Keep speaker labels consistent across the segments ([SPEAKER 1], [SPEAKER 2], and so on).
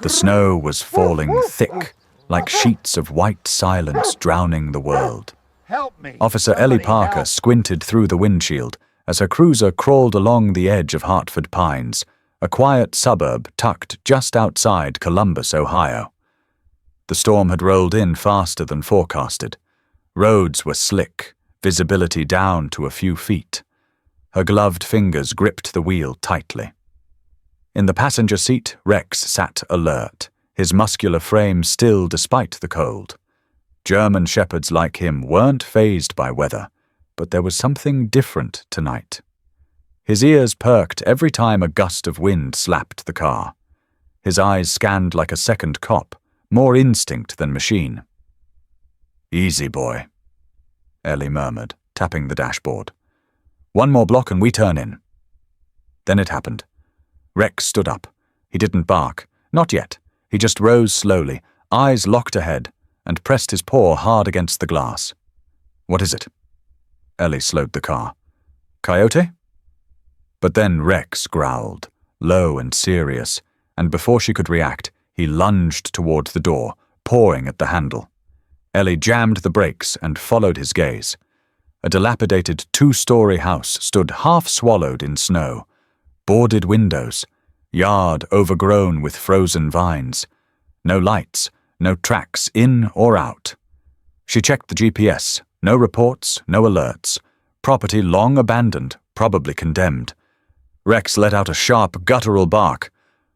[SPEAKER 1] The snow was falling thick, like sheets of white silence drowning the world.
[SPEAKER 2] Help me!
[SPEAKER 1] Officer Ellie Parker squinted through the windshield as her cruiser crawled along the edge of Hartford Pines, a quiet suburb tucked just outside Columbus, Ohio. The storm had rolled in faster than forecasted. Roads were slick, visibility down to a few feet. Her gloved fingers gripped the wheel tightly. In the passenger seat, Rex sat alert, his muscular frame still despite the cold. German shepherds like him weren't fazed by weather, but there was something different tonight. His ears perked every time a gust of wind slapped the car. His eyes scanned like a second cop, more instinct than machine. "Easy, boy," Ellie murmured, tapping the dashboard. "One more block and we turn in." Then it happened. Rex stood up. He didn't bark. Not yet. He just rose slowly, eyes locked ahead, and pressed his paw hard against the glass. "What is it?" Ellie slowed the car. "Coyote?" But then Rex growled, low and serious, and before she could react, he lunged toward the door, pawing at the handle. Ellie jammed the brakes and followed his gaze. A dilapidated two-story house stood half-swallowed in snow. Boarded windows, yard overgrown with frozen vines. No lights, no tracks in or out. She checked the GPS. No reports, no alerts. Property long abandoned, probably condemned. Rex let out a sharp, guttural bark.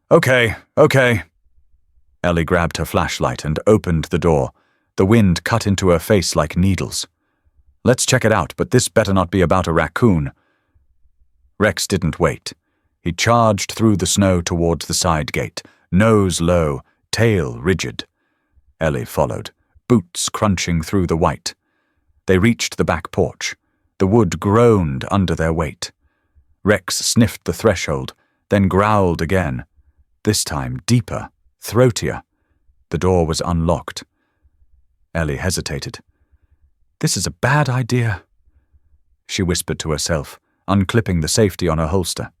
[SPEAKER 1] Okay. Ellie grabbed her flashlight and opened the door. The wind cut into her face like needles. "Let's check it out, but this better not be about a raccoon." Rex didn't wait. He charged through the snow towards the side gate, nose low, tail rigid. Ellie followed, boots crunching through the white. They reached the back porch. The wood groaned under their weight. Rex sniffed the threshold, then growled again. This time deeper, throatier. The door was unlocked. Ellie hesitated. "This is a bad idea," she whispered to herself, unclipping the safety on her holster.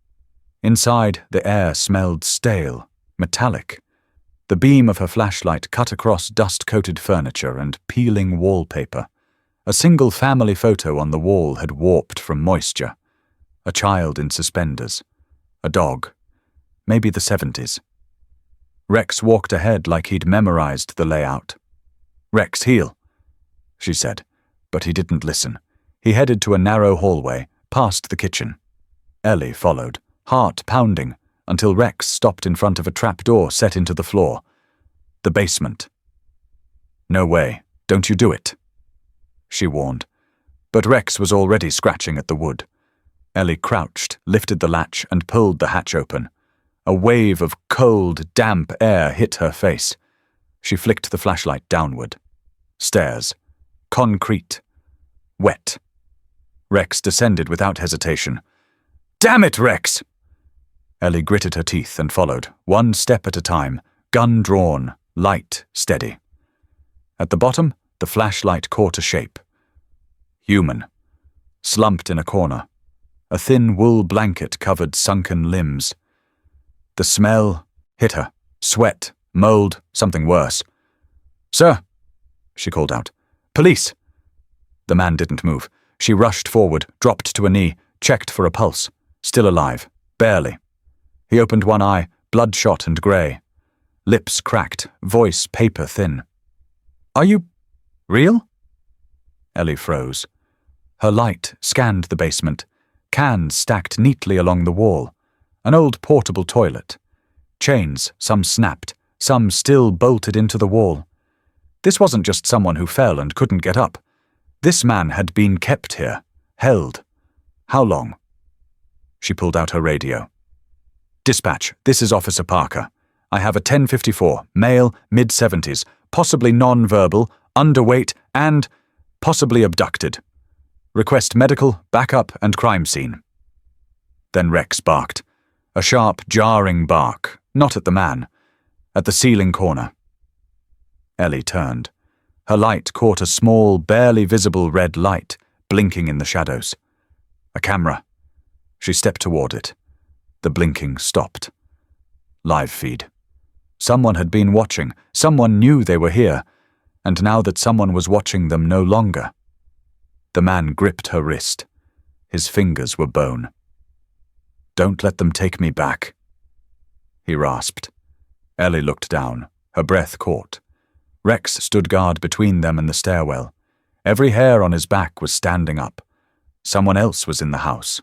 [SPEAKER 1] Inside, the air smelled stale, metallic. The beam of her flashlight cut across dust-coated furniture and peeling wallpaper. A single family photo on the wall had warped from moisture. A child in suspenders. A dog. Maybe the 70s. Rex walked ahead like he'd memorized the layout. "Rex, heel," she said, but he didn't listen. He headed to a narrow hallway, past the kitchen. Ellie followed, heart pounding, until Rex stopped in front of a trapdoor set into the floor. The basement. "No way, don't you do it," she warned. But Rex was already scratching at the wood. Ellie crouched, lifted the latch, and pulled the hatch open. A wave of cold, damp air hit her face. She flicked the flashlight downward. Stairs. Concrete. Wet. Rex descended without hesitation. "Damn it, Rex!" Ellie gritted her teeth and followed, one step at a time, gun drawn, light, steady. At the bottom, the flashlight caught a shape. Human. Slumped in a corner. A thin wool blanket covered sunken limbs. The smell hit her. Sweat, mold, something worse. "Sir," she called out. "Police!" The man didn't move. She rushed forward, dropped to a knee, checked for a pulse. Still alive. Barely. He opened one eye, bloodshot and grey. Lips cracked, voice paper-thin. "Are you real?" Ellie froze. Her light scanned the basement. Cans stacked neatly along the wall. An old portable toilet. Chains, some snapped, some still bolted into the wall. This wasn't just someone who fell and couldn't get up. This man had been kept here, held. How long? She pulled out her radio. "Dispatch, this is Officer Parker. I have a 1054, male, mid-70s, possibly non-verbal, underweight, and possibly abducted. Request medical, backup, and crime scene." Then Rex barked. A sharp, jarring bark, not at the man, at the ceiling corner. Ellie turned. Her light caught a small, barely visible red light, blinking in the shadows. A camera. She stepped toward it. The blinking stopped. Live feed. Someone had been watching, someone knew they were here, and now that someone was watching them no longer. The man gripped her wrist. His fingers were bone. "Don't let them take me back," he rasped. Ellie looked down, her breath caught. Rex stood guard between them and the stairwell. Every hair on his back was standing up. Someone else was in the house.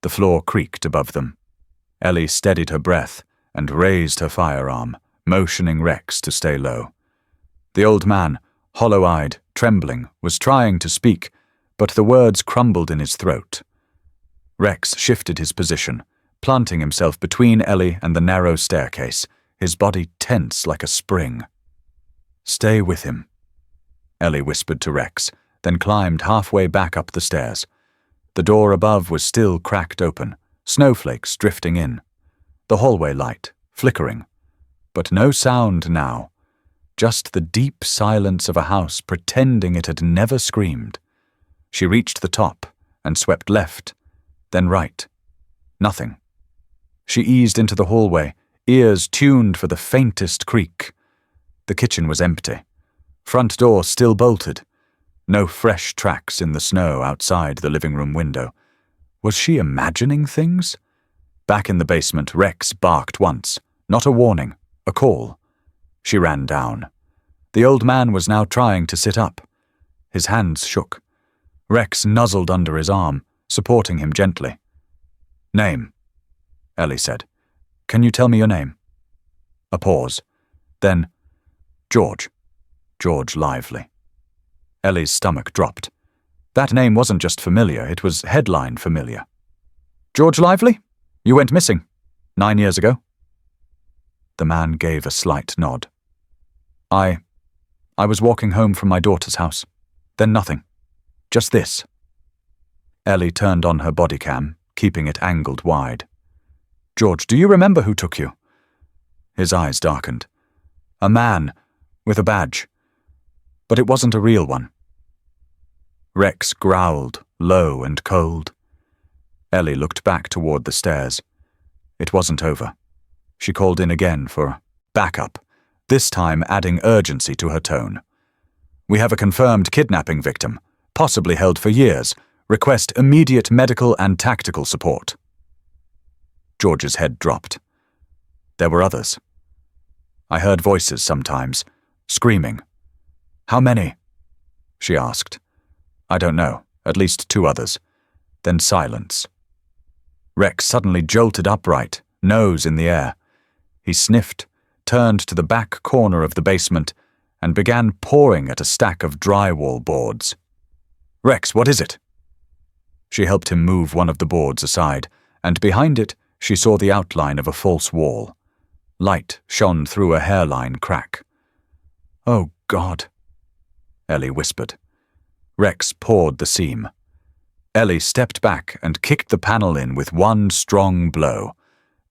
[SPEAKER 1] The floor creaked above them. Ellie steadied her breath and raised her firearm, motioning Rex to stay low. The old man, hollow-eyed, trembling, was trying to speak, but the words crumbled in his throat. Rex shifted his position, planting himself between Ellie and the narrow staircase, his body tense like a spring. "Stay with him," Ellie whispered to Rex, then climbed halfway back up the stairs. The door above was still cracked open, snowflakes drifting in. The hallway light, flickering. But no sound now. Just the deep silence of a house pretending it had never screamed. She reached the top and swept left, then right. Nothing. She eased into the hallway, ears tuned for the faintest creak. The kitchen was empty. Front door still bolted. No fresh tracks in the snow outside the living room window. Was she imagining things? Back in the basement, Rex barked once. Not a warning, a call. She ran down. The old man was now trying to sit up. His hands shook. Rex nuzzled under his arm, supporting him gently. "Name," Ellie said. "Can you tell me your name?" A pause. Then, "George." George Lively. Ellie's stomach dropped. That name wasn't just familiar, it was headline familiar. "George Lively? You went missing 9 years ago?" The man gave a slight nod. I was walking home from my daughter's house. Then nothing. Just this." Ellie turned on her body cam, keeping it angled wide. "George, do you remember who took you?" His eyes darkened. "A man, with a badge. But it wasn't a real one." Rex growled, low and cold. Ellie looked back toward the stairs. It wasn't over. She called in again for backup, this time adding urgency to her tone. "We have a confirmed kidnapping victim, possibly held for years. Request immediate medical and tactical support." George's head dropped. There were others. "I heard voices sometimes, screaming." "How many?" she asked. "I don't know, at least 2 others." Then silence. Rex suddenly jolted upright, nose in the air. He sniffed, turned to the back corner of the basement, and began pawing at a stack of drywall boards. "Rex, what is it?" She helped him move one of the boards aside, and behind it she saw the outline of a false wall. Light shone through a hairline crack. "Oh, God," Ellie whispered. Rex pawed the seam. Ellie stepped back and kicked the panel in with one strong blow.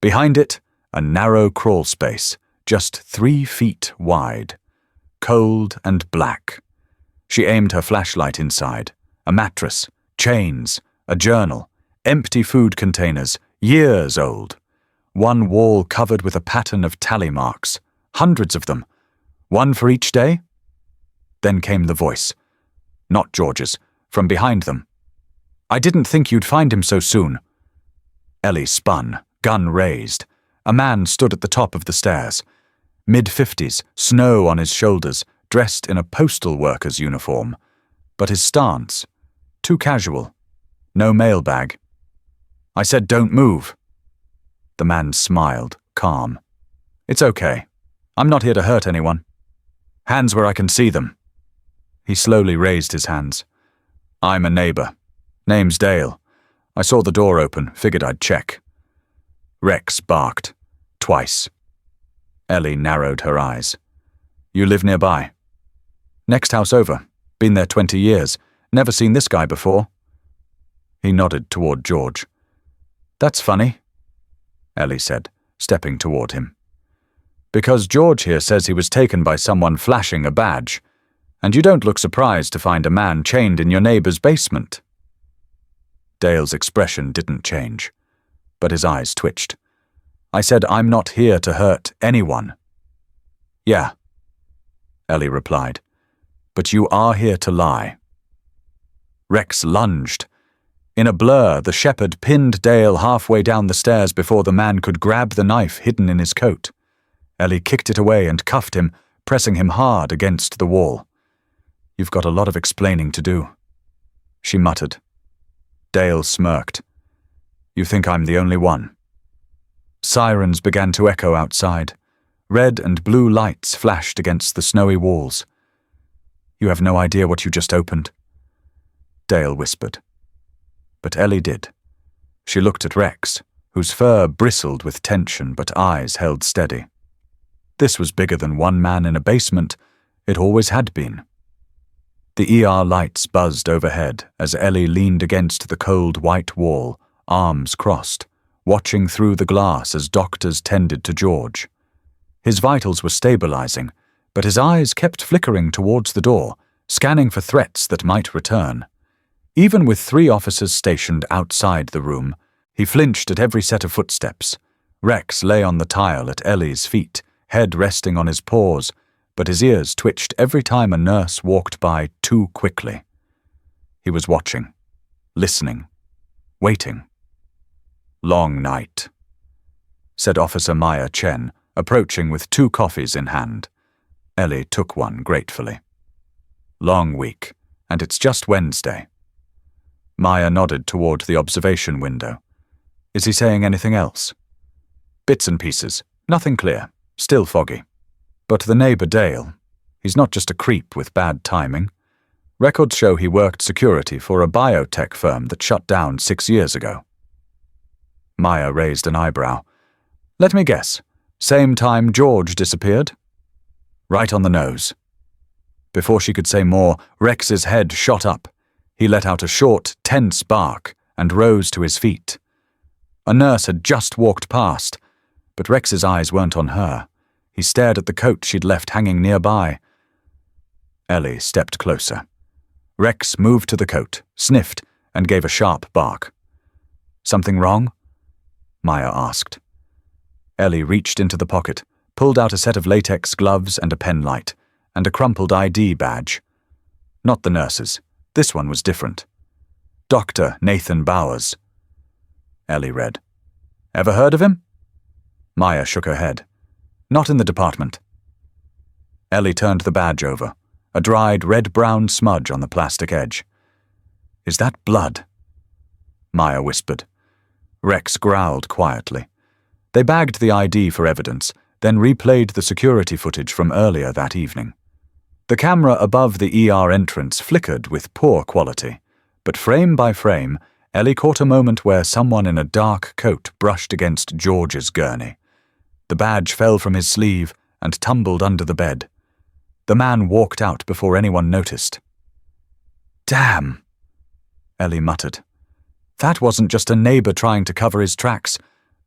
[SPEAKER 1] Behind it, a narrow crawl space, just 3 feet wide. Cold and black. She aimed her flashlight inside. A mattress, chains, a journal, empty food containers, years old. One wall covered with a pattern of tally marks, hundreds of them. One for each day? Then came the voice. Not George's, from behind them. "I didn't think you'd find him so soon." Ellie spun, gun raised. A man stood at the top of the stairs. Mid-50s, snow on his shoulders, dressed in a postal worker's uniform. But his stance, too casual. No mailbag. "I said don't move." The man smiled, calm. "It's okay. I'm not here to hurt anyone. Hands where I can see them." He slowly raised his hands. "I'm a neighbor. Name's Dale. I saw the door open, figured I'd check." Rex barked. Twice. Ellie narrowed her eyes. "You live nearby?" "Next house over. Been there 20 years. Never seen this guy before." He nodded toward George. "That's funny," Ellie said, stepping toward him. "Because George here says he was taken by someone flashing a badge, and you don't look surprised to find a man chained in your neighbor's basement." Dale's expression didn't change, but his eyes twitched. I said I'm not here to hurt anyone. Yeah, Ellie replied, but you are here to lie. Rex lunged. In a blur, the shepherd pinned Dale halfway down the stairs before the man could grab the knife hidden in his coat. Ellie kicked it away and cuffed him, pressing him hard against the wall. You've got a lot of explaining to do, she muttered. Dale smirked. You think I'm the only one? Sirens began to echo outside. Red and blue lights flashed against the snowy walls. You have no idea what you just opened, Dale whispered. But Ellie did. She looked at Rex, whose fur bristled with tension but eyes held steady. This was bigger than one man in a basement. It always had been. The ER lights buzzed overhead as Ellie leaned against the cold white wall, arms crossed, watching through the glass as doctors tended to George. His vitals were stabilizing, but his eyes kept flickering towards the door, scanning for threats that might return. Even with 3 officers stationed outside the room, he flinched at every set of footsteps. Rex lay on the tile at Ellie's feet, head resting on his paws, but his ears twitched every time a nurse walked by too quickly. He was watching, listening, waiting. Long night, said Officer Maya Chen, approaching with 2 coffees in hand. Ellie took one gratefully. Long week, and it's just Wednesday. Maya nodded toward the observation window. Is he saying anything else? Bits and pieces, nothing clear, still foggy. But the neighbor Dale, he's not just a creep with bad timing. Records show he worked security for a biotech firm that shut down 6 years ago. Maya raised an eyebrow. Let me guess, same time George disappeared? Right on the nose. Before she could say more, Rex's head shot up. He let out a short, tense bark and rose to his feet. A nurse had just walked past, but Rex's eyes weren't on her. He stared at the coat she'd left hanging nearby. Ellie stepped closer. Rex moved to the coat, sniffed, and gave a sharp bark. Something wrong? Maya asked. Ellie reached into the pocket, pulled out a set of latex gloves and a penlight, and a crumpled ID badge. Not the nurse's. This one was different. Dr. Nathan Bowers. Ellie read. Ever heard of him? Maya shook her head. Not in the department. Ellie turned the badge over, a dried red-brown smudge on the plastic edge. Is that blood? Maya whispered. Rex growled quietly. They bagged the ID for evidence, then replayed the security footage from earlier that evening. The camera above the ER entrance flickered with poor quality, but frame by frame, Ellie caught a moment where someone in a dark coat brushed against George's gurney. The badge fell from his sleeve and tumbled under the bed. The man walked out before anyone noticed. Damn, Ellie muttered. That wasn't just a neighbor trying to cover his tracks.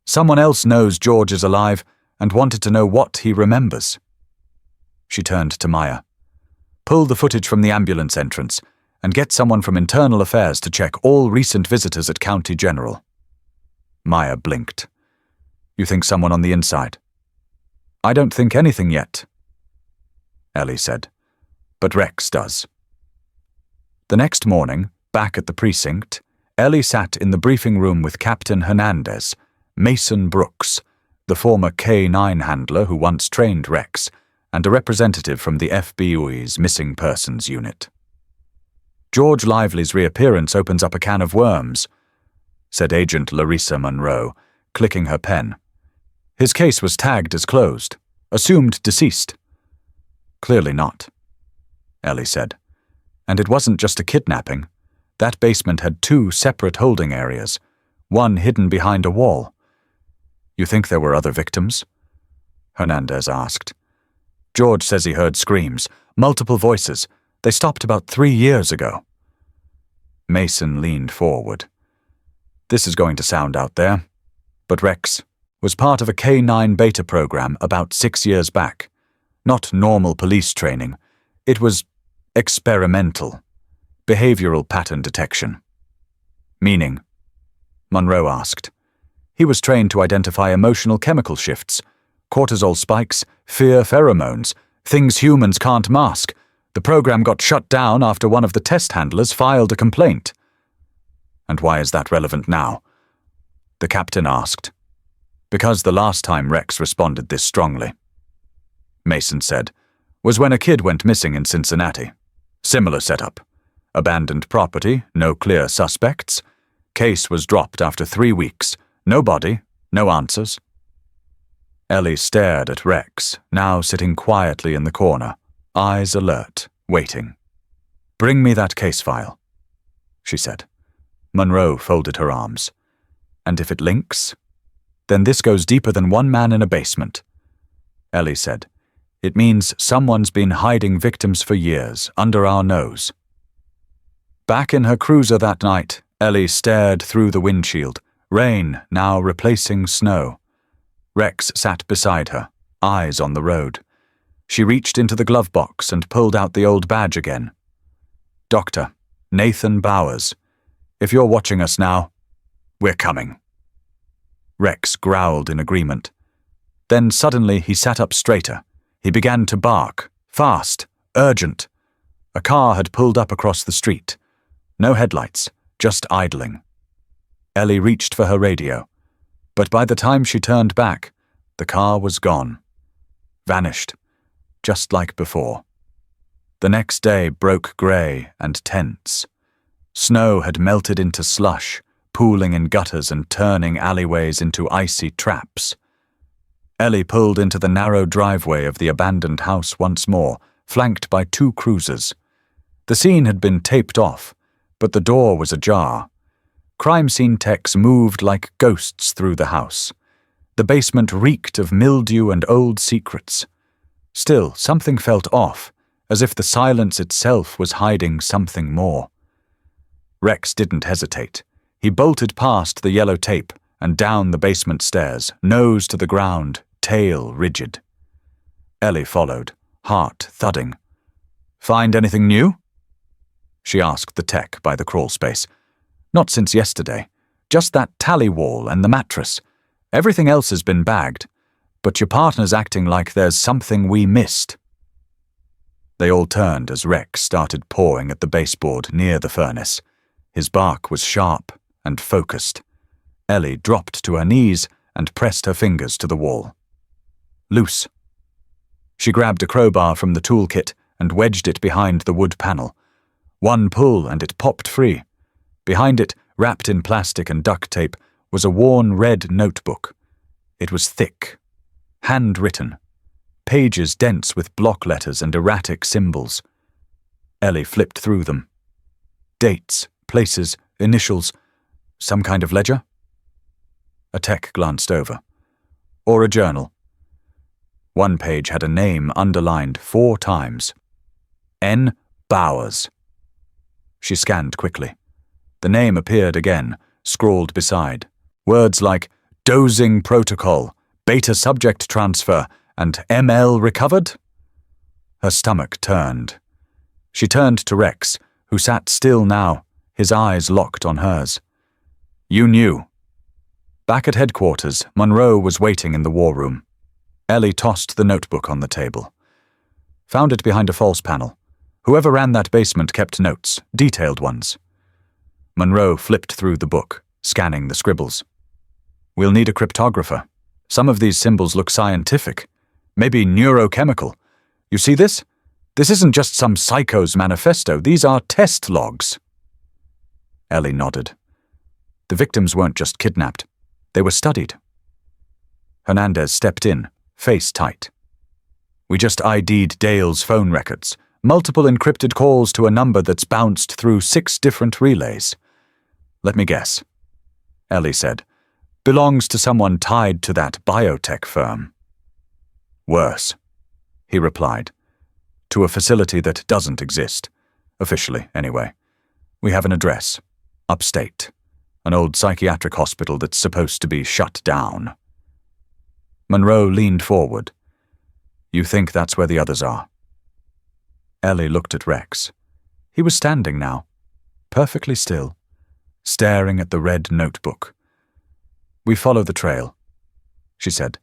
[SPEAKER 1] Someone else knows George is alive and wanted to know what he remembers. She turned to Maya. Pull the footage from the ambulance entrance and get someone from Internal Affairs to check all recent visitors at County General. Maya blinked. You think someone on the inside? I don't think anything yet, Ellie said, but Rex does. The next morning, back at the precinct, Ellie sat in the briefing room with Captain Hernandez, Mason Brooks, the former K-9 handler who once trained Rex, and a representative from the FBI's Missing Persons Unit. George Lively's reappearance opens up a can of worms, said Agent Larissa Monroe, clicking her pen. His case was tagged as closed, assumed deceased. Clearly not, Ellie said. And it wasn't just a kidnapping. That basement had 2 separate holding areas, one hidden behind a wall. You think there were other victims? Hernandez asked. George says he heard screams, multiple voices. They stopped about 3 years ago. Mason leaned forward. This is going to sound out there, but Rex was part of a K-9 beta program about 6 years back. Not normal police training. It was experimental. Behavioral pattern detection. Meaning? Monroe asked. He was trained to identify emotional chemical shifts, cortisol spikes, fear pheromones, things humans can't mask. The program got shut down after one of the test handlers filed a complaint. And why is that relevant now? The captain asked. Because the last time Rex responded this strongly, Mason said, was when a kid went missing in Cincinnati. Similar setup. Abandoned property, no clear suspects. Case was dropped after 3 weeks. No body, no answers. Ellie stared at Rex, now sitting quietly in the corner, eyes alert, waiting. "Bring me that case file," she said. Monroe folded her arms. "And if it links? Then this goes deeper than one man in a basement." Ellie said, "It means someone's been hiding victims for years, under our nose." Back in her cruiser that night, Ellie stared through the windshield, rain now replacing snow. Rex sat beside her, eyes on the road. She reached into the glove box and pulled out the old badge again. "Dr. Nathan Bowers, if you're watching us now, we're coming." Rex growled in agreement. Then suddenly he sat up straighter. He began to bark, fast, urgent. A car had pulled up across the street. No headlights, just idling. Ellie reached for her radio, but by the time she turned back, the car was gone. Vanished, just like before. The next day broke grey and tense. Snow had melted into slush, pooling in gutters and turning alleyways into icy traps. Ellie pulled into the narrow driveway of the abandoned house once more, flanked by 2 cruisers. The scene had been taped off, but the door was ajar. Crime scene techs moved like ghosts through the house. The basement reeked of mildew and old secrets. Still, something felt off, as if the silence itself was hiding something more. Rex didn't hesitate. He bolted past the yellow tape and down the basement stairs, nose to the ground, tail rigid. Ellie followed, heart thudding. "Find anything new?" she asked the tech by the crawl space. "Not since yesterday. Just that tally wall and the mattress. Everything else has been bagged, but your partner's acting like there's something we missed." They all turned as Rex started pawing at the baseboard near the furnace. His bark was sharp and focused. Ellie dropped to her knees and pressed her fingers to the wall. "Loose." She grabbed a crowbar from the toolkit and wedged it behind the wood panel. One pull and it popped free. Behind it, wrapped in plastic and duct tape, was a worn red notebook. It was thick, handwritten, pages dense with block letters and erratic symbols. Ellie flipped through them. Dates, places, initials, some kind of ledger? A tech glanced over. Or a journal. One page had a name underlined 4 times. N. Bowers. She scanned quickly. The name appeared again, scrawled beside. Words like dosing protocol, beta subject transfer, and ML recovered? Her stomach turned. She turned to Rex, who sat still now, his eyes locked on hers. "You knew." Back at headquarters, Monroe was waiting in the war room. Ellie tossed the notebook on the table. "Found it behind a false panel. Whoever ran that basement kept notes, detailed ones." Monroe flipped through the book, scanning the scribbles. "We'll need a cryptographer. Some of these symbols look scientific. Maybe neurochemical. You see this? This isn't just some psycho's manifesto. These are test logs." Ellie nodded. The victims weren't just kidnapped. They were studied. Hernandez stepped in, face tight. "We just ID'd Dale's phone records. Multiple encrypted calls to a number that's bounced through 6 different relays. Let me guess," Ellie said. "Belongs to someone tied to that biotech firm." "Worse," he replied. "To a facility that doesn't exist. Officially, anyway. We have an address. Upstate. An old psychiatric hospital that's supposed to be shut down." Monroe leaned forward. "You think that's where the others are?" Ellie looked at Rex. He was standing now, perfectly still, staring at the red notebook. We follow the trail, she said,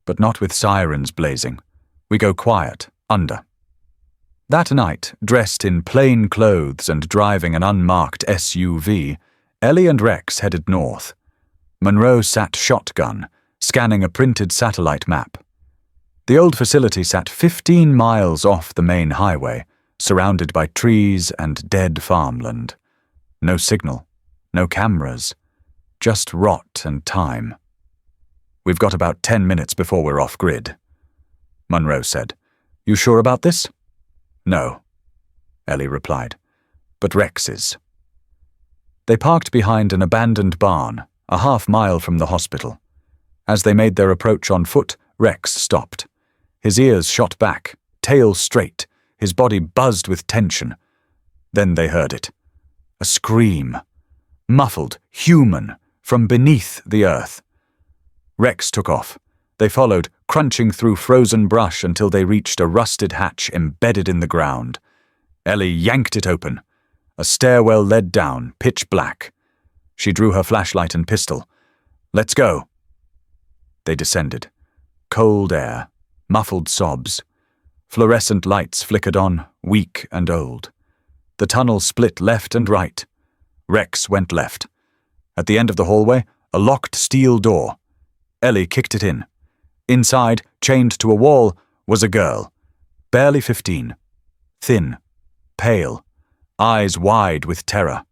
[SPEAKER 1] but not with sirens blazing. We go quiet, under. That night, dressed in plain clothes and driving an unmarked SUV, Ellie and Rex headed north. Monroe sat shotgun, scanning a printed satellite map. The old facility sat 15 miles off the main highway, surrounded by trees and dead farmland. No signal, no cameras, just rot and time. We've got about 10 minutes before we're off-grid, Monroe said. You sure about this? No, Ellie replied, but Rex is. They parked behind an abandoned barn, a half-mile from the hospital. As they made their approach on foot, Rex stopped. His ears shot back, tail straight, his body buzzed with tension. Then they heard it. A scream. Muffled, human, from beneath the earth. Rex took off. They followed, crunching through frozen brush until they reached a rusted hatch embedded in the ground. Ellie yanked it open. A stairwell led down, pitch black. She drew her flashlight and pistol. Let's go. They descended. Cold air, muffled sobs. Fluorescent lights flickered on, weak and old. The tunnel split left and right. Rex went left. At the end of the hallway, a locked steel door. Ellie kicked it in. Inside, chained to a wall, was a girl. Barely 15. Thin. Pale. Eyes wide with terror.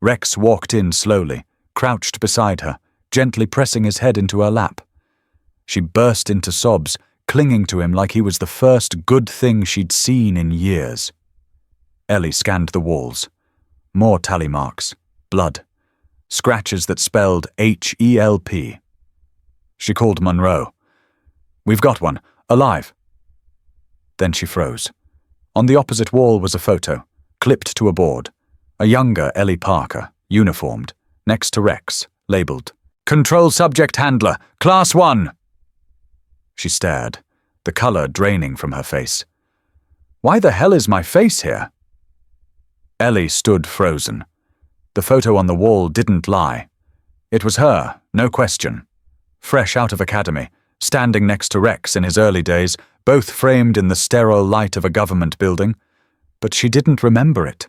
[SPEAKER 1] Rex walked in slowly, crouched beside her, gently pressing his head into her lap. She burst into sobs, clinging to him like he was the first good thing she'd seen in years. Ellie scanned the walls. More tally marks. Blood. Scratches that spelled H-E-L-P. She called Monroe. We've got one. Alive. Then she froze. On the opposite wall was a photo, clipped to a board. A younger Ellie Parker, uniformed, next to Rex, labeled, Control Subject Handler, Class 1. She stared, the color draining from her face. Why the hell is my face here? Ellie stood frozen. The photo on the wall didn't lie. It was her, no question. Fresh out of academy, standing next to Rex in his early days, both framed in the sterile light of a government building. But she didn't remember it.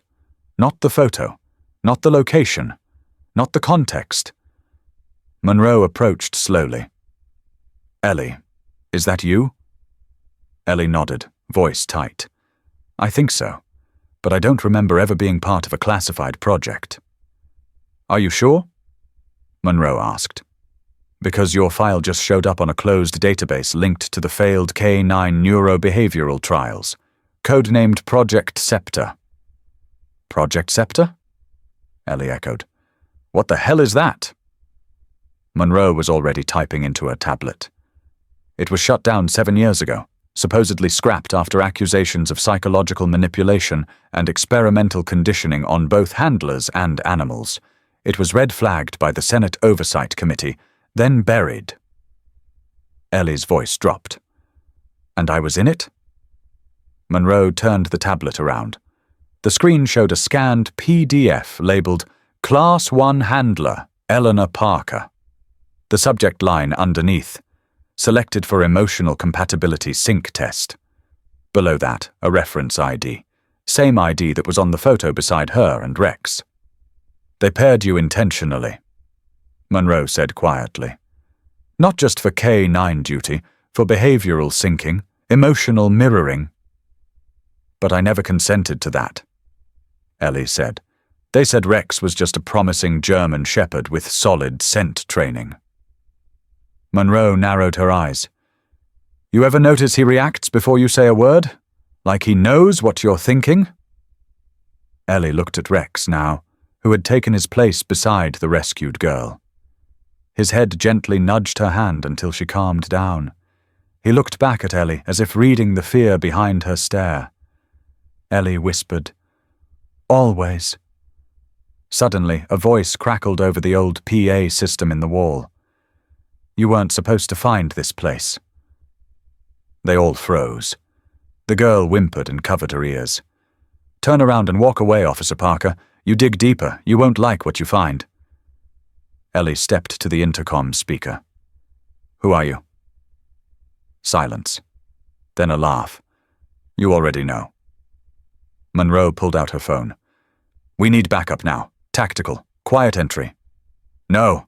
[SPEAKER 1] Not the photo, not the location, not the context. Monroe approached slowly. Ellie, is that you? Ellie nodded, voice tight. I think so, but I don't remember ever being part of a classified project. Are you sure? Monroe asked. Because your file just showed up on a closed database linked to the failed K-9 neurobehavioral trials, codenamed Project Scepter. Project Scepter? Ellie echoed. What the hell is that? Monroe was already typing into her tablet. It was shut down 7 years ago, supposedly scrapped after accusations of psychological manipulation and experimental conditioning on both handlers and animals. It was red-flagged by the Senate Oversight Committee, then buried. Ellie's voice dropped. And I was in it? Monroe turned the tablet around. The screen showed a scanned PDF labeled Class 1 Handler, Eleanor Parker. The subject line underneath, selected for emotional compatibility sync test. Below that, a reference ID, same ID that was on the photo beside her and Rex. They paired you intentionally, Monroe said quietly. Not just for K-9 duty, for behavioral syncing, emotional mirroring. But I never consented to that, Ellie said. They said Rex was just a promising German shepherd with solid scent training. Monroe narrowed her eyes. You ever notice he reacts before you say a word? Like he knows what you're thinking? Ellie looked at Rex now, who had taken his place beside the rescued girl. His head gently nudged her hand until she calmed down. He looked back at Ellie as if reading the fear behind her stare. Ellie whispered, Always. Suddenly, a voice crackled over the old PA system in the wall. You weren't supposed to find this place. They all froze. The girl whimpered and covered her ears. Turn around and walk away, Officer Parker. You dig deeper, you won't like what you find. Ellie stepped to the intercom speaker. "Who are you?" Silence. Then a laugh. "You already know." Monroe pulled out her phone. "We need backup now. Tactical. Quiet entry." "No,"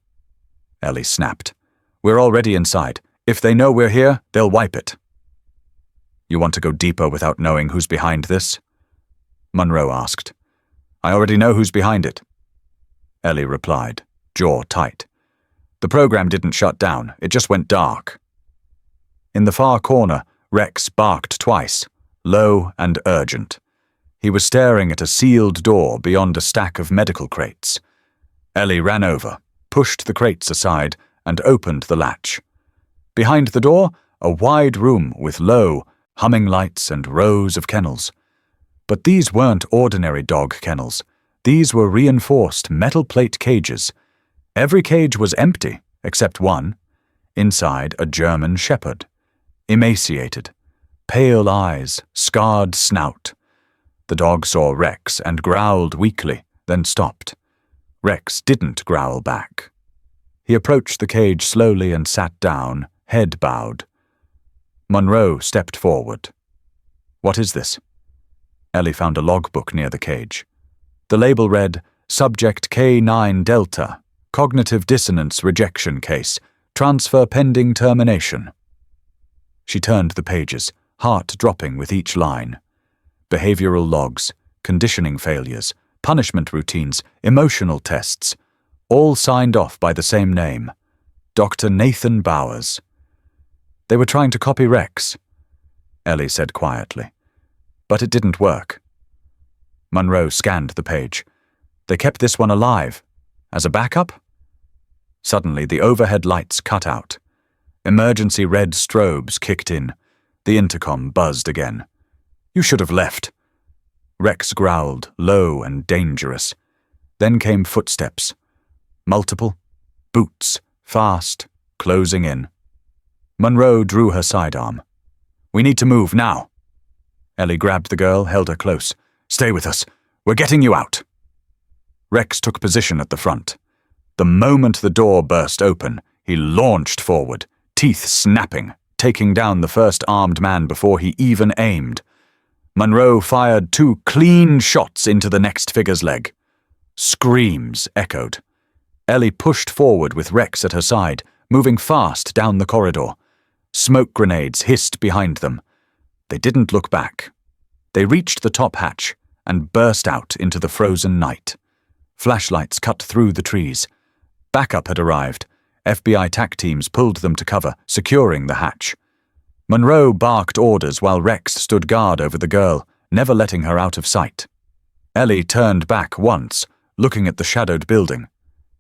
[SPEAKER 1] Ellie snapped. "We're already inside. If they know we're here, they'll wipe it." "You want to go deeper without knowing who's behind this?" Monroe asked. "I already know who's behind it," Ellie replied, jaw tight. "The program didn't shut down. It just went dark." In the far corner, Rex barked twice, low and urgent. He was staring at a sealed door beyond a stack of medical crates. Ellie ran over, pushed the crates aside, and opened the latch. Behind the door, a wide room with low, humming lights and rows of kennels. But these weren't ordinary dog kennels. These were reinforced metal plate cages. Every cage was empty, except one. Inside, a German shepherd. Emaciated. Pale eyes, scarred snout. The dog saw Rex and growled weakly, then stopped. Rex didn't growl back. He approached the cage slowly and sat down, head bowed. Monroe stepped forward. "What is this?" Ellie found a logbook near the cage. The label read, "Subject K9 Delta, Cognitive Dissonance Rejection Case, Transfer Pending Termination." She turned the pages, heart dropping with each line. Behavioral logs, conditioning failures, punishment routines, emotional tests, all signed off by the same name, Dr. Nathan Bowers. They were trying to copy Rex, Ellie said quietly. But it didn't work. Monroe scanned the page. They kept this one alive. As a backup? Suddenly, the overhead lights cut out. Emergency red strobes kicked in. The intercom buzzed again. "You should have left." Rex growled, low and dangerous. Then came footsteps. Multiple. Boots. Fast. Closing in. Monroe drew her sidearm. "We need to move now." Ellie grabbed the girl, held her close. "Stay with us. We're getting you out." Rex took position at the front. The moment the door burst open, he launched forward, teeth snapping, taking down the first armed man before he even aimed. Monroe fired 2 clean shots into the next figure's leg. Screams echoed. Ellie pushed forward with Rex at her side, moving fast down the corridor. Smoke grenades hissed behind them. They didn't look back. They reached the top hatch and burst out into the frozen night. Flashlights cut through the trees. Backup had arrived. FBI TAC teams pulled them to cover, securing the hatch. Monroe barked orders while Rex stood guard over the girl, never letting her out of sight. Ellie turned back once, looking at the shadowed building.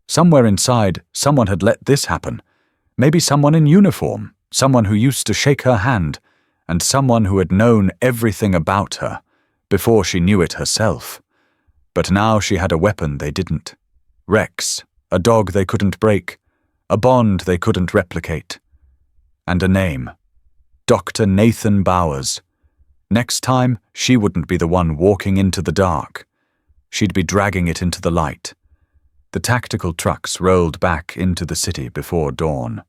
[SPEAKER 1] Somewhere inside, someone had let this happen. Maybe someone in uniform, someone who used to shake her hand, and someone who had known everything about her, before she knew it herself. But now she had a weapon they didn't. Rex, a dog they couldn't break, a bond they couldn't replicate. And a name. Dr. Nathan Bowers. Next time, she wouldn't be the one walking into the dark. She'd be dragging it into the light. The tactical trucks rolled back into the city before dawn.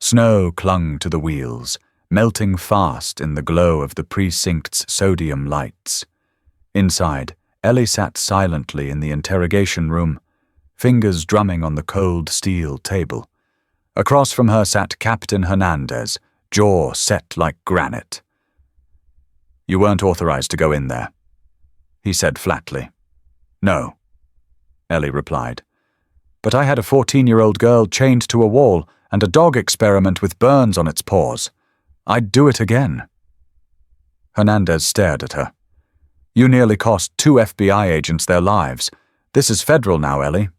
[SPEAKER 1] Snow clung to the wheels, melting fast in the glow of the precinct's sodium lights. Inside, Ellie sat silently in the interrogation room, fingers drumming on the cold steel table. Across from her sat Captain Hernandez, jaw set like granite. "You weren't authorized to go in there," he said flatly. "No," Ellie replied. "But I had a 14-year-old girl chained to a wall and a dog experiment with burns on its paws. I'd do it again." Hernandez stared at her. "You nearly cost 2 FBI agents their lives. This is federal now, Ellie."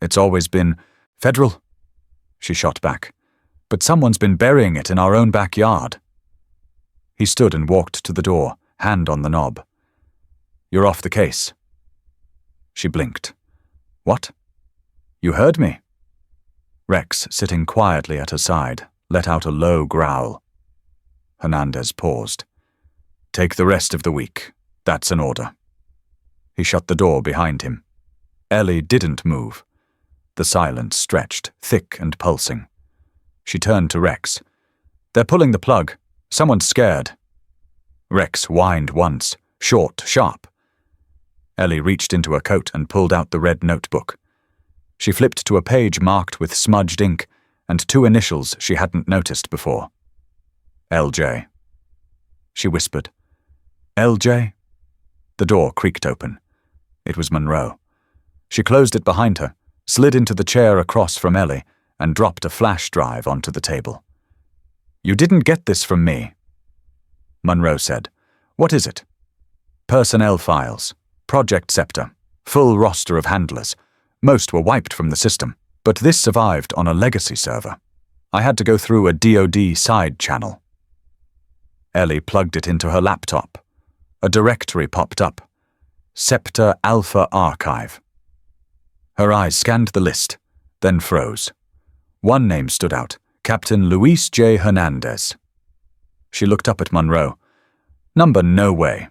[SPEAKER 1] "It's always been federal," she shot back. "But someone's been burying it in our own backyard." He stood and walked to the door, hand on the knob. "You're off the case." She blinked. "What?" "You heard me." Rex, sitting quietly at her side, let out a low growl. Hernandez paused. "Take the rest of the week. That's an order." He shut the door behind him. Ellie didn't move. The silence stretched, thick and pulsing. She turned to Rex. "They're pulling the plug. Someone's scared." Rex whined once, short, sharp. Ellie reached into her coat and pulled out the red notebook. She flipped to a page marked with smudged ink and two initials she hadn't noticed before. "LJ." She whispered. "LJ?" The door creaked open. It was Monroe. She closed it behind her, slid into the chair across from Ellie, and dropped a flash drive onto the table. "You didn't get this from me," Monroe said. "What is it?" "Personnel files. Project Scepter. Full roster of handlers. Most were wiped from the system, but this survived on a legacy server. I had to go through a DoD side channel." Ellie plugged it into her laptop. A directory popped up. Scepter Alpha Archive. Her eyes scanned the list, then froze. One name stood out, Captain Luis J. Hernandez. She looked up at Monroe. "Number no way."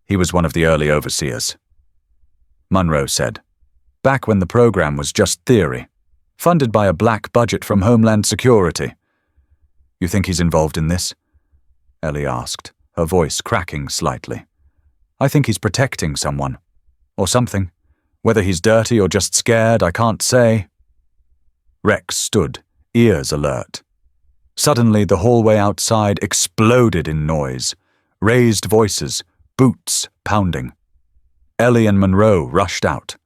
[SPEAKER 1] He was one of the early overseers. Monroe said, "Back when the program was just theory, funded by a black budget from Homeland Security." "You think he's involved in this?" Ellie asked, her voice cracking slightly. "I think he's protecting someone. Or something. Whether he's dirty or just scared, I can't say." Rex stood, ears alert. Suddenly, the hallway outside exploded in noise. Raised voices, boots pounding. Ellie and Monroe rushed out.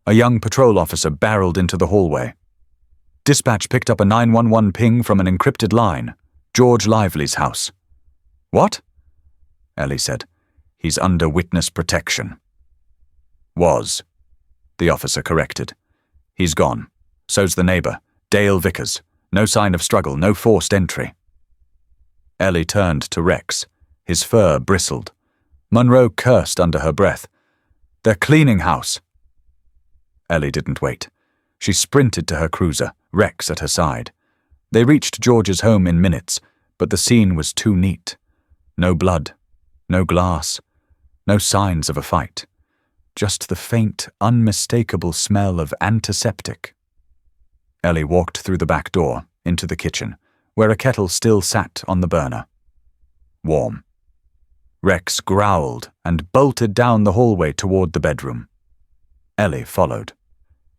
[SPEAKER 1] A young patrol officer barreled into the hallway. Dispatch picked up a 911 ping from an encrypted line. George Lively's house. "What?" Ellie said. "He's under witness protection." "Was," the officer corrected. "He's gone. So's the neighbor, Dale Vickers. No sign of struggle, no forced entry." Ellie turned to Rex. His fur bristled. Monroe cursed under her breath. "They're cleaning house." Ellie didn't wait. She sprinted to her cruiser, Rex at her side. They reached George's home in minutes, but the scene was too neat. No blood, no glass, no signs of a fight. Just the faint, unmistakable smell of antiseptic. Ellie walked through the back door, into the kitchen, where a kettle still sat on the burner. Warm. Rex growled and bolted down the hallway toward the bedroom. Ellie followed.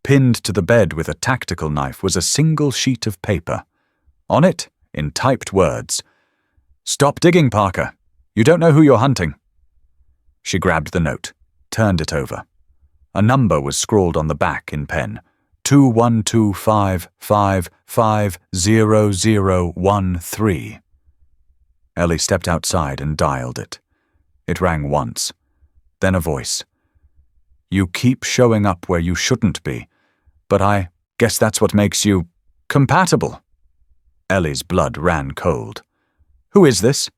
[SPEAKER 1] Pinned to the bed with a tactical knife was a single sheet of paper. On it, in typed words, "Stop digging, Parker. You don't know who you're hunting." She grabbed the note, turned it over. A number was scrawled on the back in pen. 21255500013. Ellie stepped outside and dialed it. It rang once. Then a voice. "You keep showing up where you shouldn't be, but I guess that's what makes you compatible." Ellie's blood ran cold. "Who is this?"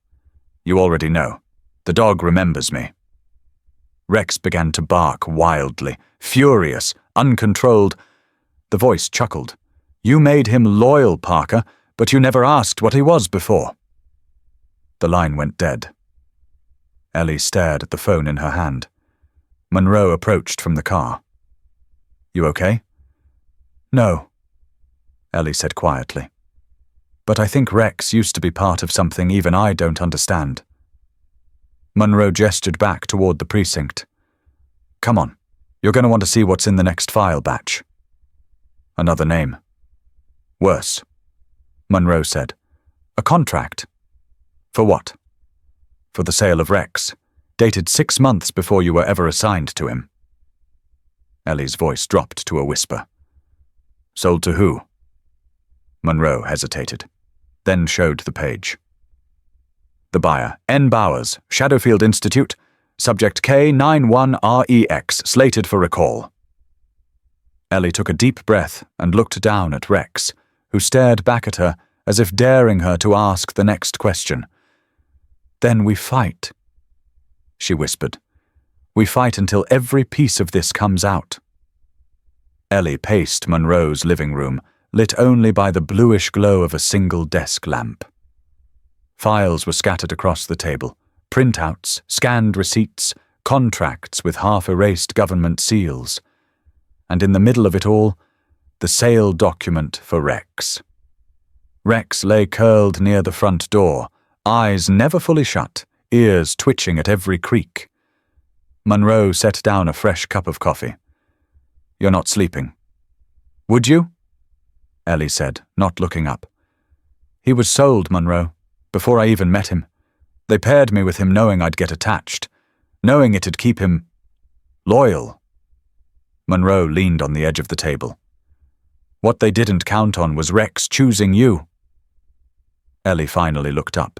[SPEAKER 1] "You already know. The dog remembers me." Rex began to bark wildly, furious, uncontrolled. The voice chuckled. "You made him loyal, Parker, but you never asked what he was before." The line went dead. Ellie stared at the phone in her hand. Monroe approached from the car. "You okay?" "No," Ellie said quietly. "But I think Rex used to be part of something even I don't understand." Monroe gestured back toward the precinct. "Come on, you're going to want to see what's in the next file batch." Another name. "Worse," Monroe said. "A contract." "For what?" "For the sale of Rex, dated 6 months before you were ever assigned to him." Ellie's voice dropped to a whisper. "Sold to who?" Monroe hesitated, then showed the page. The buyer, N. Bowers, Shadowfield Institute, subject K91REX, slated for recall. Ellie took a deep breath and looked down at Rex, who stared back at her as if daring her to ask the next question. "Then we fight," she whispered. "We fight until every piece of this comes out." Ellie paced Monroe's living room, lit only by the bluish glow of a single desk lamp. Files were scattered across the table, printouts, scanned receipts, contracts with half-erased government seals. And in the middle of it all, the sale document for Rex. Rex lay curled near the front door, eyes never fully shut, ears twitching at every creak. Monroe set down a fresh cup of coffee. "You're not sleeping." "Would you?" Ellie said, not looking up. "He was sold, Monroe, before I even met him. They paired me with him knowing I'd get attached, knowing it'd keep him loyal." Monroe leaned on the edge of the table. "What they didn't count on was Rex choosing you." Ellie finally looked up.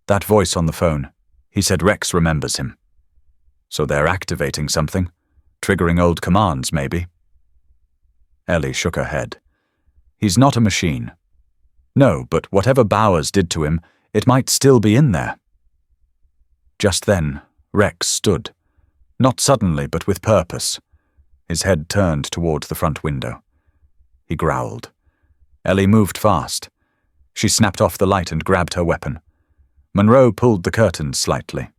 [SPEAKER 1] "That voice on the phone, he said Rex remembers him. So they're activating something, triggering old commands, maybe." Ellie shook her head. "He's not a machine. No, but whatever Bowers did to him, it might still be in there." Just then, Rex stood. Not suddenly, but with purpose. His head turned toward the front window. He growled. Ellie moved fast. She snapped off the light and grabbed her weapon. Monroe pulled the curtains slightly.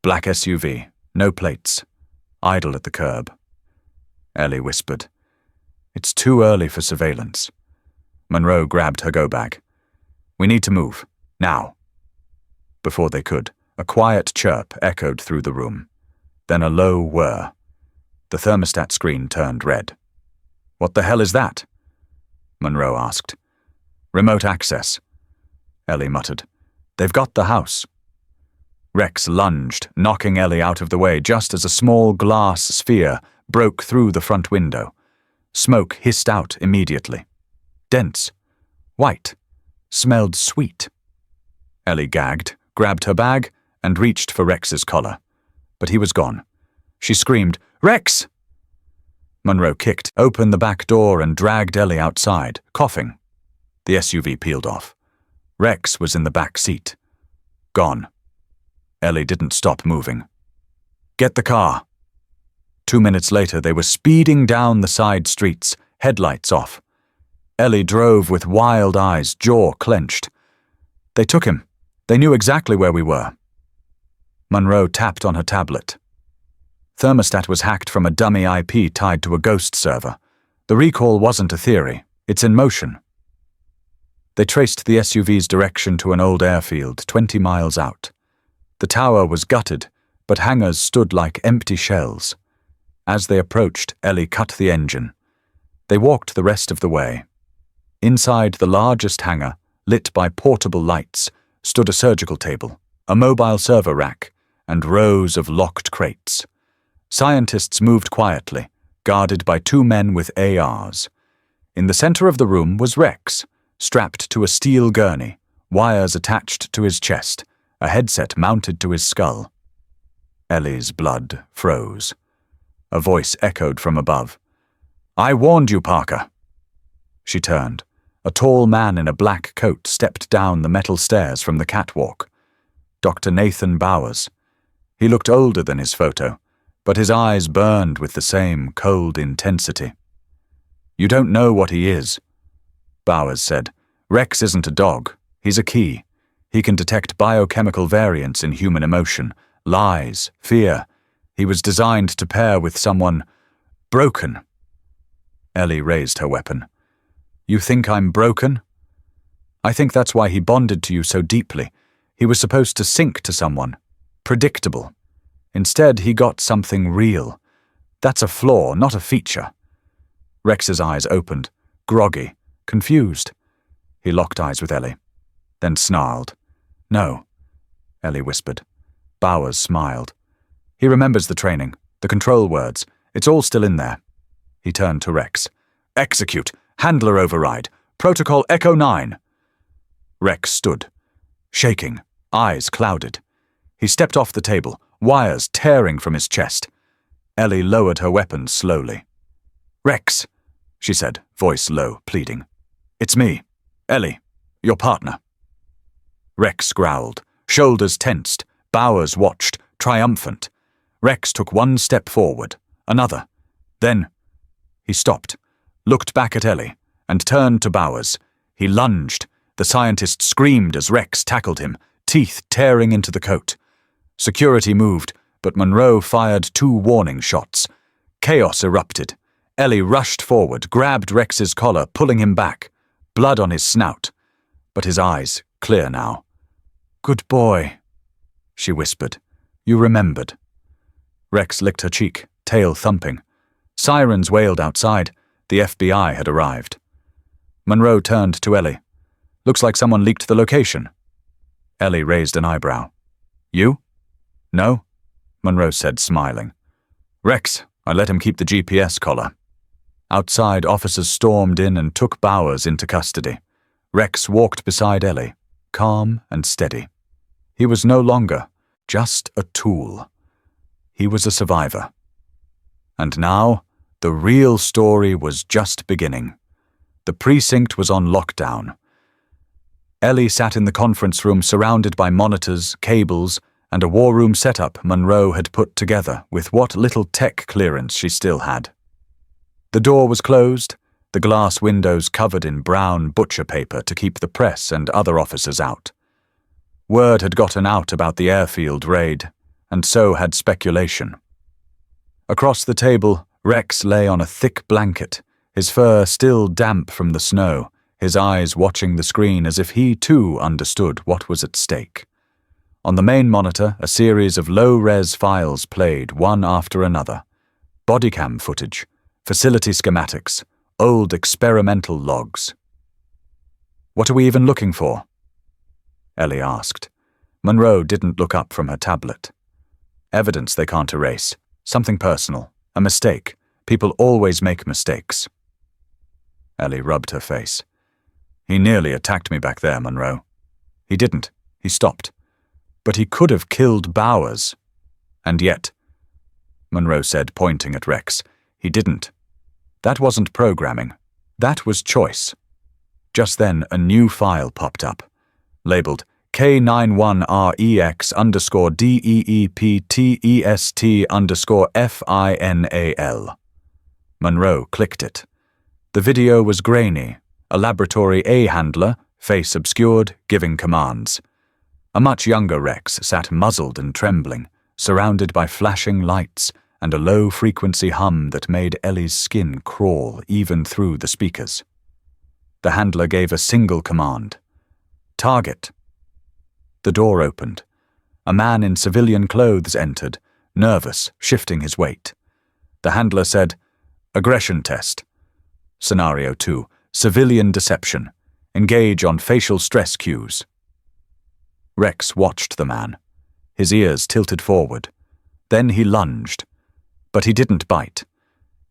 [SPEAKER 1] Black SUV, no plates, idle at the curb. Ellie whispered, "It's too early for surveillance." Monroe grabbed her go-bag. "We need to move, now." Before they could, a quiet chirp echoed through the room. Then a low whir. The thermostat screen turned red. "What the hell is that?" Monroe asked. "Remote access," Ellie muttered. "They've got the house." Rex lunged, knocking Ellie out of the way just as a small glass sphere broke through the front window. Smoke hissed out immediately. Dense, white, smelled sweet. Ellie gagged, grabbed her bag, and reached for Rex's collar. But he was gone. She screamed, "Rex!" Monroe kicked open the back door and dragged Ellie outside, coughing. The SUV peeled off. Rex was in the back seat. Gone. Ellie didn't stop moving. "Get the car." 2 minutes later, they were speeding down the side streets, headlights off. Ellie drove with wild eyes, jaw clenched. "They took him. They knew exactly where we were." Monroe tapped on her tablet. Thermostat was hacked from a dummy IP tied to a ghost server. The recall wasn't a theory. It's in motion. They traced the SUV's direction to an old airfield 20 miles out. The tower was gutted, but hangars stood like empty shells. As they approached, Ellie cut the engine. They walked the rest of the way. Inside the largest hangar, lit by portable lights, stood a surgical table, a mobile server rack, and rows of locked crates. Scientists moved quietly, guarded by 2 men with ARs. In the center of the room was Rex, strapped to a steel gurney, wires attached to his chest, a headset mounted to his skull. Ellie's blood froze. A voice echoed from above. "I warned you, Parker." She turned. A tall man in a black coat stepped down the metal stairs from the catwalk. Dr. Nathan Bowers. He looked older than his photo, but his eyes burned with the same cold intensity. "You don't know what he is," Bowers said. "Rex isn't a dog. He's a key. He can detect biochemical variants in human emotion, lies, fear. He was designed to pair with someone broken." Ellie raised her weapon. "You think I'm broken?" "I think that's why he bonded to you so deeply. He was supposed to sync to someone. Predictable. Instead, he got something real. That's a flaw, not a feature." Rex's eyes opened, groggy, confused. He locked eyes with Ellie, then snarled. "No," Ellie whispered. Bowers smiled. "He remembers the training, the control words. It's all still in there." He turned to Rex. "Execute. Handler override. Protocol Echo 9. Rex stood, shaking, eyes clouded. He stepped off the table, wires tearing from his chest. Ellie lowered her weapon slowly. "Rex," she said, voice low, pleading. "It's me. Ellie, your partner." Rex growled, shoulders tensed. Bowers watched, triumphant. Rex took 1 step forward, another. Then he stopped, looked back at Ellie, and turned to Bowers. He lunged. The scientist screamed as Rex tackled him, teeth tearing into the coat. Security moved, but Monroe fired 2 warning shots. Chaos erupted. Ellie rushed forward, grabbed Rex's collar, pulling him back, blood on his snout, but his eyes clear now. "Good boy," she whispered. "You remembered." Rex licked her cheek, tail thumping. Sirens wailed outside. The FBI had arrived. Monroe turned to Ellie. "Looks like someone leaked the location." Ellie raised an eyebrow. "You?" "No," Monroe said, smiling. "Rex, I let him keep the GPS collar." Outside, officers stormed in and took Bowers into custody. Rex walked beside Ellie, calm and steady. He was no longer just a tool. He was a survivor. And now, the real story was just beginning. The precinct was on lockdown. Ellie sat in the conference room surrounded by monitors, cables, and a war room setup Monroe had put together with what little tech clearance she still had. The door was closed, the glass windows covered in brown butcher paper to keep the press and other officers out. Word had gotten out about the airfield raid, and so had speculation. Across the table, Rex lay on a thick blanket, his fur still damp from the snow, his eyes watching the screen as if he too understood what was at stake. On the main monitor, a series of low-res files played one after another. Bodycam footage, facility schematics, old experimental logs. "What are we even looking for?" Ellie asked. Monroe didn't look up from her tablet. "Evidence they can't erase. Something personal. A mistake. People always make mistakes." Ellie rubbed her face. "He nearly attacked me back there, Monroe." "He didn't. He stopped. But he could have killed Bowers. And yet," Monroe said, pointing at Rex, "he didn't. That wasn't programming. That was choice." Just then, a new file popped up, labeled K91REX_DEEPTEST_FINAL. Monroe clicked it. The video was grainy, a laboratory A-handler, face obscured, giving commands. A much younger Rex sat muzzled and trembling, surrounded by flashing lights and a low-frequency hum that made Ellie's skin crawl even through the speakers. The handler gave a single command. "Target." The door opened. A man in civilian clothes entered, nervous, shifting his weight. The handler said, "Aggression test. Scenario 2, civilian deception. Engage on facial stress cues." Rex watched the man. His ears tilted forward. Then he lunged. But he didn't bite.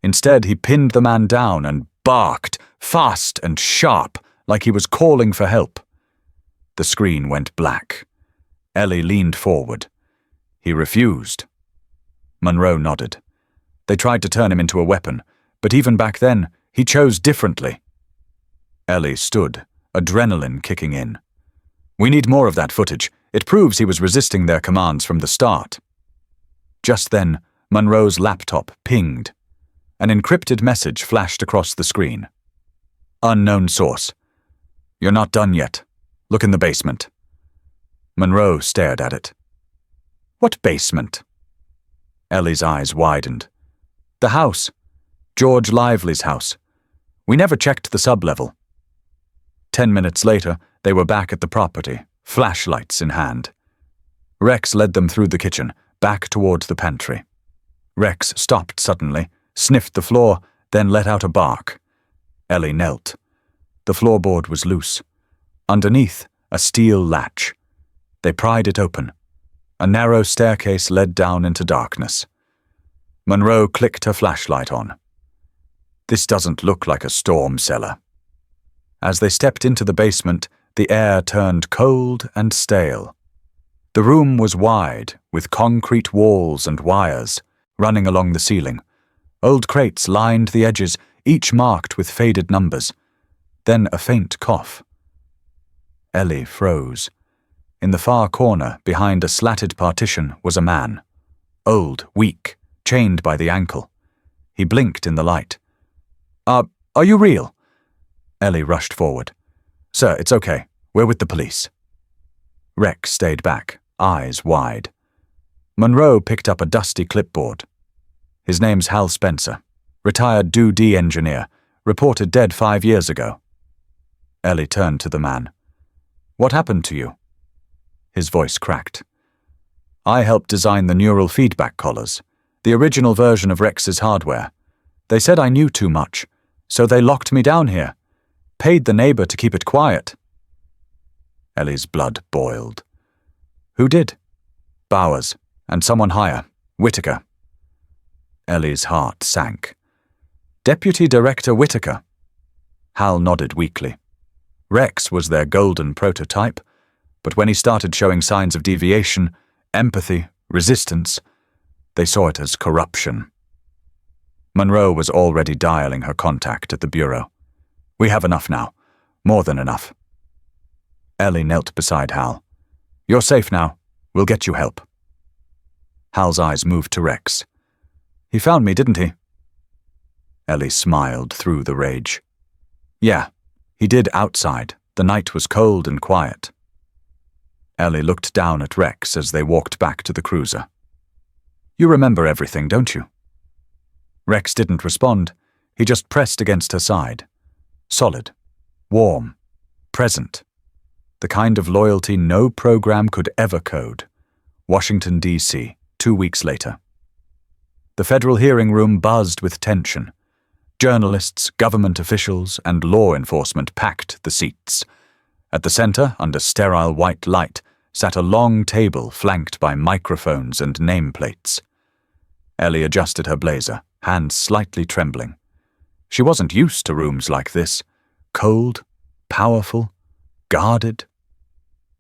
[SPEAKER 1] Instead, he pinned the man down and barked, fast and sharp, like he was calling for help. The screen went black. Ellie leaned forward. He refused. Monroe nodded. They tried to turn him into a weapon, but even back then, he chose differently. Ellie stood, adrenaline kicking in. "We need more of that footage. It proves he was resisting their commands from the start." Just then, Monroe's laptop pinged. An encrypted message flashed across the screen. "Unknown source. You're not done yet. Look in the basement." Monroe stared at it. "What basement?" Ellie's eyes widened. "The house. George Lively's house. We never checked the sub-level." 10 minutes later, they were back at the property, flashlights in hand. Rex led them through the kitchen, back toward the pantry. Rex stopped suddenly, sniffed the floor, then let out a bark. Ellie knelt. The floorboard was loose. Underneath, a steel latch. They pried it open. A narrow staircase led down into darkness. Monroe clicked her flashlight on. "This doesn't look like a storm cellar." As they stepped into the basement, the air turned cold and stale. The room was wide, with concrete walls and wires running along the ceiling. Old crates lined the edges, each marked with faded numbers. Then a faint cough. Ellie froze. In the far corner, behind a slatted partition, was a man. Old, weak, chained by the ankle. He blinked in the light. Are you real?" Ellie rushed forward. "Sir, it's okay. We're with the police." Rex stayed back, eyes wide. Monroe picked up a dusty clipboard. "His name's Hal Spencer. Retired Do-D engineer, reported dead 5 years ago. Ellie turned to the man. What happened to you? His voice cracked. I helped design the neural feedback collars, the original version of Rex's hardware. They said I knew too much, so they locked me down here. Paid the neighbor to keep it quiet. Ellie's blood boiled. Who did? Bowers, and someone higher, Whitaker. Ellie's heart sank. Deputy Director Whitaker. Hal nodded weakly. Rex was their golden prototype, but when he started showing signs of deviation, empathy, resistance, they saw it as corruption. Monroe was already dialing her contact at the bureau. We have enough now. More than enough. Ellie knelt beside Hal. You're safe now. We'll get you help. Hal's eyes moved to Rex. He found me, didn't he? Ellie smiled through the rage. Yeah, he did outside. The night was cold and quiet. Ellie looked down at Rex as they walked back to the cruiser. You remember everything, don't you? Rex didn't respond. He just pressed against her side. Solid. Warm. Present. The kind of loyalty no program could ever code. Washington, D.C., 2 weeks later. The federal hearing room buzzed with tension. Journalists, government officials, and law enforcement packed the seats. At the center, under sterile white light, sat a long table flanked by microphones and nameplates. Ellie adjusted her blazer, hands slightly trembling. She wasn't used to rooms like this. Cold, powerful, guarded.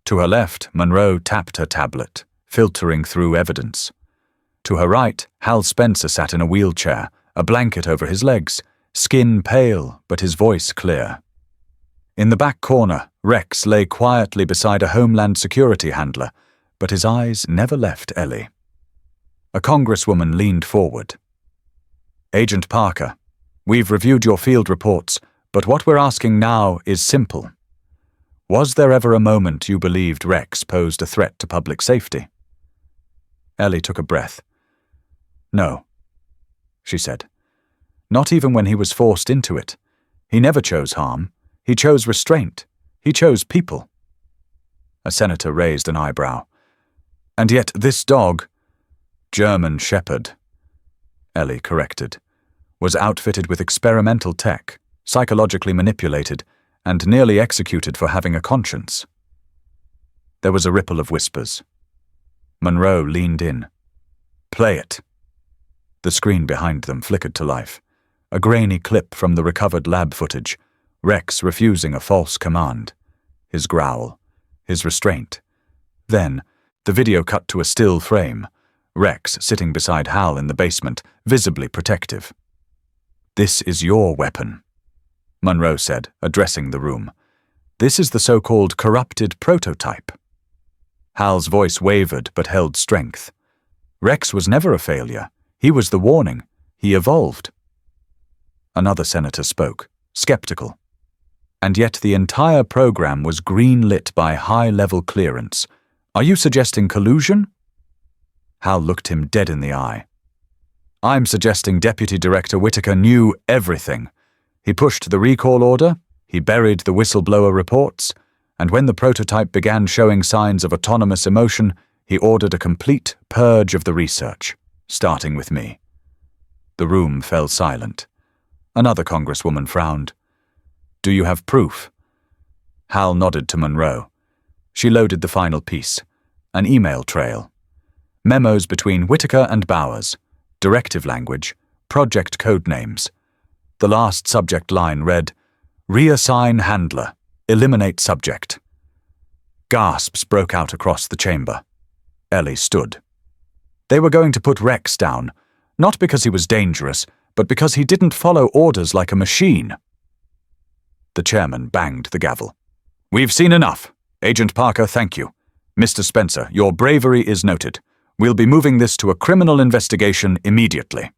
[SPEAKER 1] To her left, Monroe tapped her tablet, filtering through evidence. To her right, Hal Spencer sat in a wheelchair, a blanket over his legs, skin pale, but his voice clear. In the back corner, Rex lay quietly beside a Homeland Security handler, but his eyes never left Ellie. A congresswoman leaned forward. Agent Parker, we've reviewed your field reports, but what we're asking now is simple. Was there ever a moment you believed Rex posed a threat to public safety? Ellie took a breath. No, she said. Not even when he was forced into it. He never chose harm. He chose restraint. He chose people. A senator raised an eyebrow. And yet this dog, German Shepherd, Ellie corrected, was outfitted with experimental tech, psychologically manipulated, and nearly executed for having a conscience. There was a ripple of whispers. Monroe leaned in. Play it. The screen behind them flickered to life. A grainy clip from the recovered lab footage, Rex refusing a false command. His growl. His restraint. Then, the video cut to a still frame. Rex sitting beside Hal in the basement, visibly protective. This is your weapon, Monroe said, addressing the room. This is the so-called corrupted prototype. Hal's voice wavered but held strength. Rex was never a failure. He was the warning. He evolved. Another senator spoke, skeptical. And yet the entire program was green-lit by high-level clearance. Are you suggesting collusion? Hal looked him dead in the eye. I'm suggesting Deputy Director Whitaker knew everything. He pushed the recall order, he buried the whistleblower reports, and when the prototype began showing signs of autonomous emotion, he ordered a complete purge of the research, starting with me. The room fell silent. Another congresswoman frowned. Do you have proof? Hal nodded to Monroe. She loaded the final piece, an email trail. Memos between Whitaker and Bowers, directive language, project code names. The last subject line read, Reassign handler, eliminate subject. Gasps broke out across the chamber. Ellie stood. They were going to put Rex down, not because he was dangerous, but because he didn't follow orders like a machine. The chairman banged the gavel. We've seen enough. Agent Parker, thank you. Mr. Spencer, your bravery is noted. We'll be moving this to a criminal investigation immediately.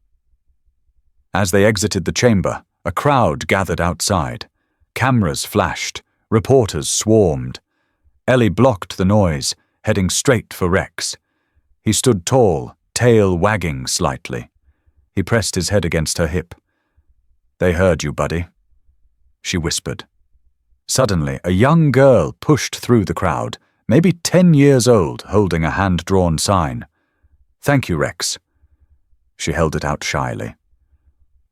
[SPEAKER 1] As they exited the chamber, a crowd gathered outside. Cameras flashed. Reporters swarmed. Ellie blocked the noise, heading straight for Rex. He stood tall, tail wagging slightly. He pressed his head against her hip. They heard you, buddy, she whispered. Suddenly, a young girl pushed through the crowd, maybe 10 years old, holding a hand-drawn sign. Thank you, Rex. She held it out shyly.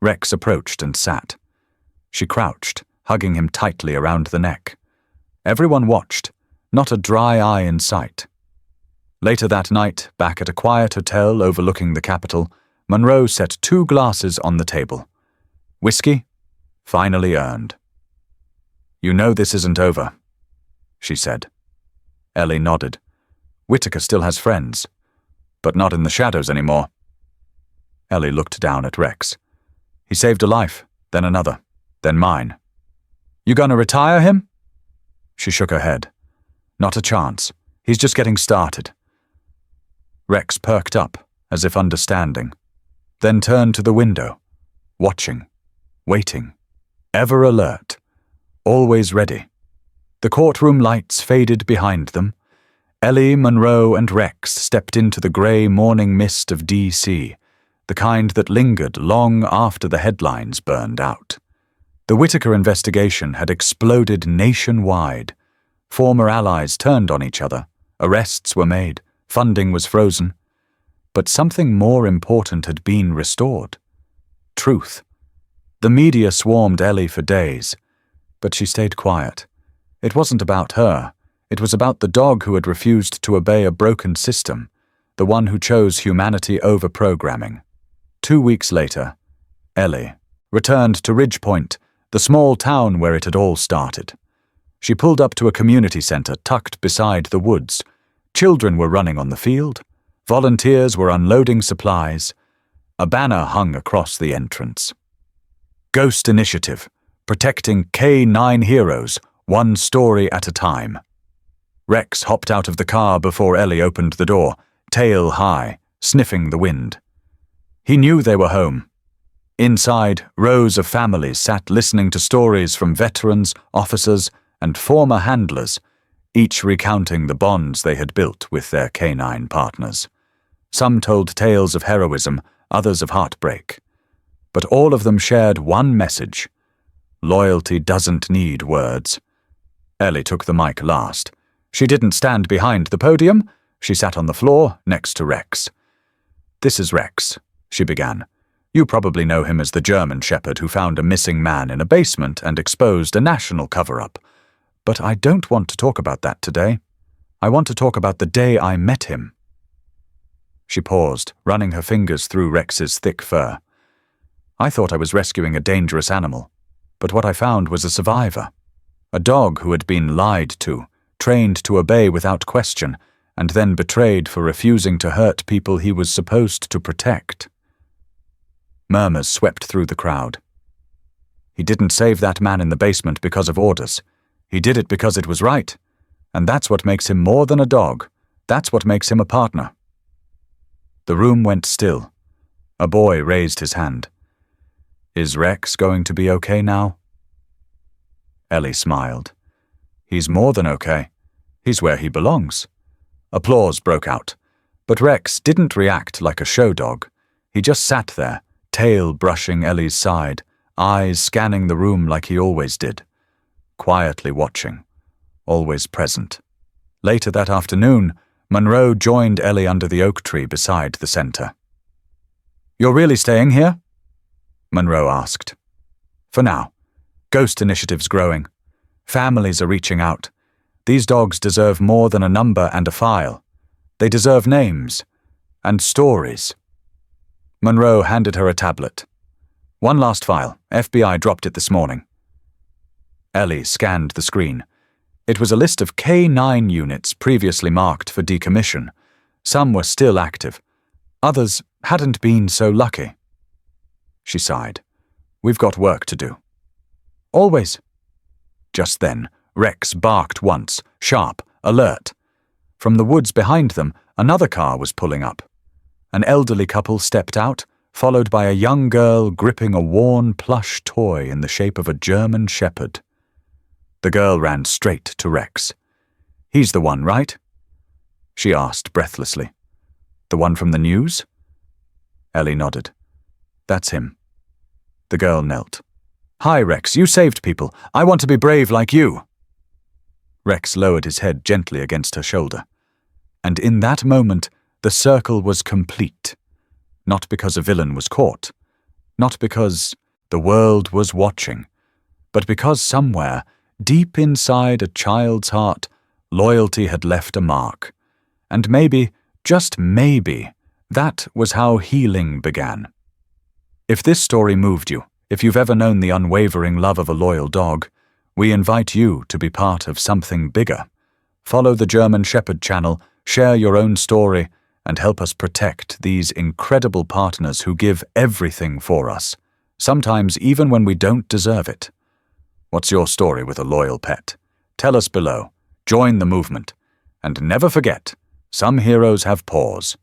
[SPEAKER 1] Rex approached and sat. She crouched, hugging him tightly around the neck. Everyone watched, not a dry eye in sight. Later that night, back at a quiet hotel overlooking the capital, Monroe set 2 glasses on the table. Whiskey, finally earned. You know this isn't over, she said. Ellie nodded. Whitaker still has friends, but not in the shadows anymore. Ellie looked down at Rex. He saved a life, then another, then mine. You gonna retire him? She shook her head. Not a chance. He's just getting started. Rex perked up, as if understanding, then turned to the window, watching, waiting, ever alert, always ready. The courtroom lights faded behind them. Ellie, Monroe, and Rex stepped into the grey morning mist of D.C., the kind that lingered long after the headlines burned out. The Whitaker investigation had exploded nationwide. Former allies turned on each other. Arrests were made. Funding was frozen. But something more important had been restored. Truth. The media swarmed Ellie for days, but she stayed quiet. It wasn't about her. It was about the dog who had refused to obey a broken system, the one who chose humanity over programming. 2 weeks later, Ellie returned to Ridgepoint, the small town where it had all started. She pulled up to a community center tucked beside the woods. Children were running on the field. Volunteers were unloading supplies. A banner hung across the entrance. Ghost Initiative, protecting K9 heroes, one story at a time. Rex hopped out of the car before Ellie opened the door, tail high, sniffing the wind. He knew they were home. Inside, rows of families sat listening to stories from veterans, officers, and former handlers, each recounting the bonds they had built with their canine partners. Some told tales of heroism, others of heartbreak. But all of them shared one message. Loyalty doesn't need words. Ellie took the mic last. She didn't stand behind the podium. She sat on the floor next to Rex. This is Rex, she began. You probably know him as the German shepherd who found a missing man in a basement and exposed a national cover-up. But I don't want to talk about that today. I want to talk about the day I met him. She paused, running her fingers through Rex's thick fur. I thought I was rescuing a dangerous animal, but what I found was a survivor. A dog who had been lied to, trained to obey without question, and then betrayed for refusing to hurt people he was supposed to protect. Murmurs swept through the crowd. He didn't save that man in the basement because of orders. He did it because it was right. And that's what makes him more than a dog. That's what makes him a partner. The room went still. A boy raised his hand. Is Rex going to be okay now? Ellie smiled. He's more than okay. He's where he belongs. Applause broke out. But Rex didn't react like a show dog. He just sat there, tail brushing Ellie's side, eyes scanning the room like he always did. Quietly watching, always present. Later that afternoon, Monroe joined Ellie under the oak tree beside the center. You're really staying here? Monroe asked. For now. Ghost Initiative's growing. Families are reaching out. These dogs deserve more than a number and a file. They deserve names and stories. Monroe handed her a tablet. One last file. FBI dropped it this morning. Ellie scanned the screen. It was a list of K9 units previously marked for decommission. Some were still active. Others hadn't been so lucky. She sighed. We've got work to do. Always. Just then, Rex barked once, sharp, alert. From the woods behind them, another car was pulling up. An elderly couple stepped out, followed by a young girl gripping a worn plush toy in the shape of a German shepherd. The girl ran straight to Rex. He's the one, right? She asked breathlessly. The one from the news? Ellie nodded. That's him. The girl knelt. Hi, Rex, you saved people. I want to be brave like you. Rex lowered his head gently against her shoulder. And in that moment, the circle was complete. Not because a villain was caught, not because the world was watching, but because somewhere, deep inside a child's heart, loyalty had left a mark. And maybe, just maybe, that was how healing began. If this story moved you, if you've ever known the unwavering love of a loyal dog, we invite you to be part of something bigger. Follow the German Shepherd channel, share your own story, and help us protect these incredible partners who give everything for us, sometimes even when we don't deserve it. What's your story with a loyal pet? Tell us below, join the movement, and never forget, some heroes have paws.